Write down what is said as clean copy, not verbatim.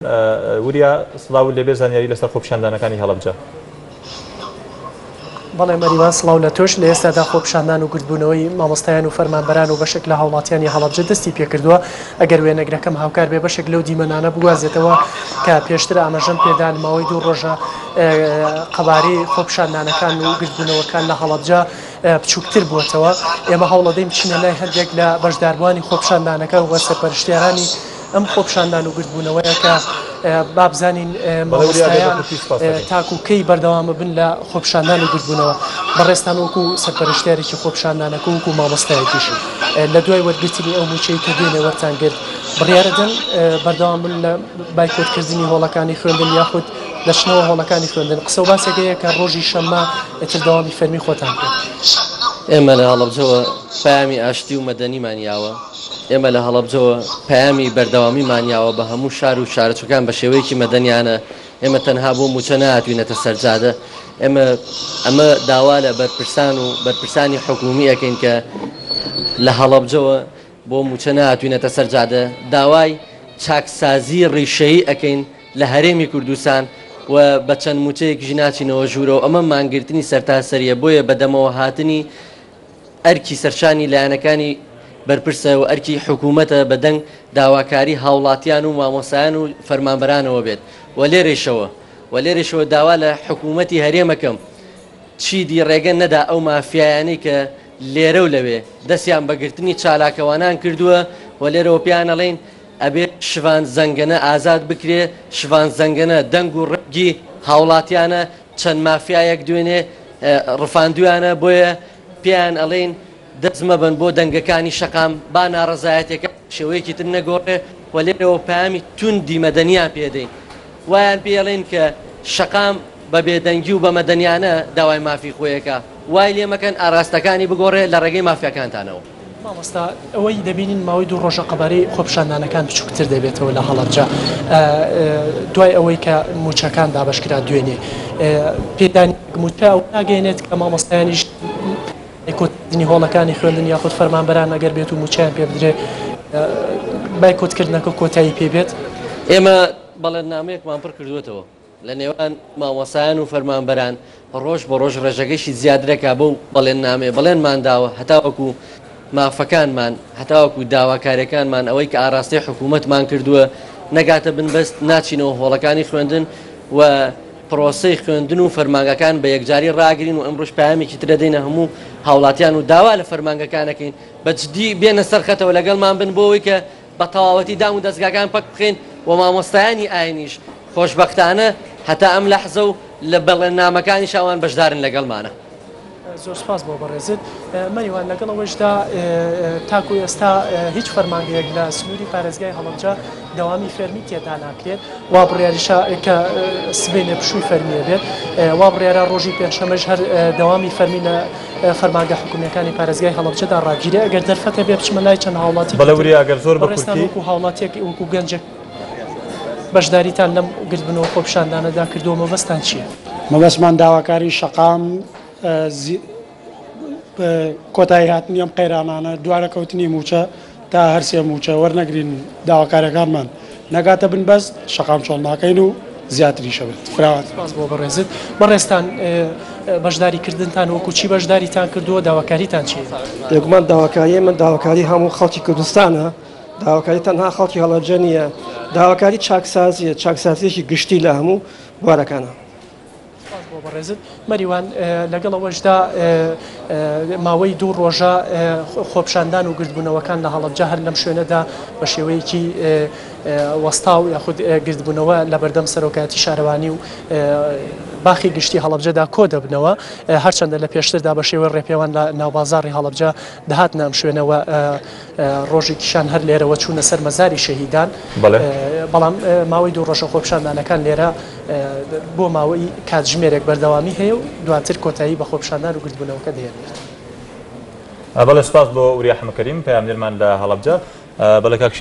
وریا سڵاو لێبێ زانیاری لەسەر خۆپیشاندانەکانی هەڵەبجە. بەڵێ مەریوان سڵاو لە تۆش لە ئێستادا خۆپیشاندان و گرتبوونەوەی مامۆستایان و فەرمانبەران و بەشێک لە هاوڵاتیانی هەڵەبجە دەستی پێکردووە ئەگەر وێنەگرەکەم هاوکار بێ بەشێک لەو دیمەنانە بگوازێتەوە کە پێشتر ئاماژەم پێدان ماوەی 2 ڕۆژە قەبارەی خۆپیشاندانەکان و گرتبوونەوەکان لە هەڵەبجە بچووکتر بووەتەوە. ئێمە هەوڵەدەین بچینە لای هەندێک لە بەشداربووانی خۆپیشاندانەکە و وەسەرپەرشتیارانی ئەم خۆپیشاندان و گرتبوونەوەیە کە بابزانین مامۆستایان تاکوکەی بەردەوامە بن لە خۆپیشاندان و گرتبوونەوە بەڕێستان وەکو سەرپەرشتیارێکی خۆپیشاندانەکە وەکو مامۆستایەکیش لە دوای وەرگرتنی ئەو موچەی کە دێنێ وەرتان گرت بڕیارەدەن بەردەوام بن لە بایکۆتکردنی هۆڵەکانی خوێندن یاخود دەچنەوە هۆڵەکانی خوێندن. قسە و باسێکەیە کە ڕۆژی شەممە ئێتر دەوامی فەرمی خۆتان کرد. ئێمە لە هەڵەبجەوە پامی ئاشتی و مەدەنیمانیاوە، ئێمە لە هەڵەبجەوە پامی بەردەوامیمانیاوە بە هەموو شار و شارەچەکان بە شێوەیەکی مەدەنیانە. ئێمە تەنها بۆ موچە نهاتوینەتە سەرجادە، ئەمە داوا لە بەرپرسان و بەرپرسانی حکومی ئەەکەین کە لە هەڵەبجەوە بۆ موچە نهاتوینەتە سەرجادە، داوای چاکسازی ڕیشەیی ئەەکەین لە هەرێمی کوردستان و بە چەند موچەیەکیژ ناچینەوە ژوورەوە. ئەمە مانگرتنی سەرتاسەریە، بۆیە بەدەمەوە هاتنی ئەرکی سەرشانی لایەنەکانی بەرپرسە و ئەرکی حکوومەتە بەدەنگ داواکاری هاوڵاتیان و مامۆسایان و فەرمانبەرانەوە بێت. و لێرەشەوە داوا لە حکوومەتی هەرێمەکەم چیدی ڕێگە نەدا ئەو مافیایانەی کە لێرە و لەوێ دەستیان بەگرتنی چالاکەوانان کردووە و لێرەوە پیان ئەڵێن ئەبێت شوان زەنگەنە ئازاد بکرێ. شوان زەنگەنە دەنگ و ڕەنگی هاوڵاتیانە چەند مافیایەک دوێنێ ڕفاندویانە، بۆیە پیان ئەڵێن دەستمە بن بۆ دەنگەکانی شەقام با ناڕەزایەتەکە شێوەیەکی تر نەگۆڕێ و لێرەوە پامی توندی مەدەنیان پێدەین. وایان پێڵێن کە شەقام بە بێدەنگی و بە مەدەنیانە داوای مافی خۆیەکە، وای لێ مەکەن ئاراستەکانی بگۆڕێ لە ڕێگەی مافیەکانتانەوە. مامۆستا ئەوەی دەبینین ماوەی 2 ڕۆژە قەبارەی خۆپیشاندانەکان بچووکتر دەبێتەوە لە هەڵەبجە دوای ئەوەی کە موچەکان دابەشکرا دوێنێ پێدانی موچە ئەو ناگەێنێت کە مامۆستایانیش کۆتنی هۆڵەکانی خوێندن یاخود فەرمانبەران ئەگەر بێت و موچیان پێ بدرێ بایکۆتکردنەکە کۆتایی پێبێت. ئێمە بەڵێننامەیەکمان پڕ کردوێتەوە لە نێوان مامۆسایان و فەرمانبەران ڕۆژ بە ڕۆژ ڕێژەگەشی زیادرەکە بەو بەڵێننامێ بەڵێنمان داوە هەتاوەکو مافەکانمان هەتاوەکو داواکاریەکانمان ئەوەی کە ئاراستی حکوومەتمان کردووە نەگاتە بنبەست ناچینەوە هۆڵەکانی خوێندن و پرۆسەی خوێندن و فەرمانگەکان بە یەکجاری ڕاگرین و ئەمڕۆژ پامێکی تر دەدەینە هەموو هاوڵاتیان و داوا لە فەرمانگەکانەکەین بەجددی بێنە سەرخەتەوە لەگەڵمان بن بۆەوەی کە بە تەواوەتی دام و دەستگاکان پەک بخێن و مامۆستایانی ئاینیش خۆشبەختانە هەتا ئەم لەحزە و لە بەڵێننامەکانی شاوان بەشدارن لەگەڵمانە. زۆر سپاس بۆ بەڕێزت مەریوان. لەگەڵ ئەوەشدا تاکو ئێستا هیچ فەرمانگەیەک لە سنووری پارێزگای هەڵەبجە دەوامی فەرمی تێدا ناکرێت، وا بڕیاریشە کە سبەینە پشووی فەرمیە بێت، وا بڕیارە ڕۆژی پێنجشەمەش هەر دەوامی فەرمی لە فەرمانگە حکوومیەکانی پارێزگای هەڵەبجەدا ڕاگیرێ. ئەگەر دەرفەتە بێ بچمە لای چەند هاوڵاتی بەڵێوری ئەگەر زۆر بەڕێستان وەکو هاوڵاتێک وەکو گەنجێک بەشداریتان لەم گرتبوونەوە خۆپیشاندانەدا کردووە مەبەستان چییە؟ مەبەستمان داواکاری شەقام کۆتایی هاتنی ئەم قەیرانانە دوارە کەوتنی موچە تا هەرسێ موچە وەرنەگرین داواکاریەکانمان نەگاتە بنبەست شەقام چۆڵ ناکەین و زیاتری شەبێت. سپاس بۆ بەڕێزت. بەڕێستان بەشداریکردنتان وەکو چی بەشداریتان کردووە، داواکاریتان چی؟ یەکمان داواکاری من داواکاری هەموو خەڵکی کوردستانە، داواکاری تەنها خەڵکی هەڵەبجە نییە، داواکاری چاکسازیە، چاکسازیەکی گشتی لە هەموو بوارەکانە. بەڕێزت مەریوان لەگەڵ ئەوەشدا ماوەی 2 ڕۆژە خۆپیشاندان و گرتبوونەوەکان لە هەڵەبجە هەر لەم شوێنەدا بە شێوەیەکی وەستا و یاخود گرتبوونەوە لە بەردەم سەرۆکایەتی شارەوانی و باخی گشتی هەڵەبجەدا کۆ دەبنەوە، هەرچەندە لە پێشتردا بە شێوەی ڕێپێوان لە ناوبازاری هەڵەبجە دەهاتنە ئەم شوێنەوە ڕۆژێکیشان هەر لێرەوە چوونە سەر مەزاری شەهیدان. بەڵام ماوەی 2 ڕۆژە خۆپیشاندانەکان لێرە بۆ ماوەی کاتژمێرێک بەردەوامی هەیە و دواتر کۆتایی بە خۆپیشاندان و گرتبوونەوەکە دەهێنێت. بەڵێ سپاس بۆ وریا حەمەکەریم پەیامنێرمان لە هەڵەبجە. بەڵێ کاک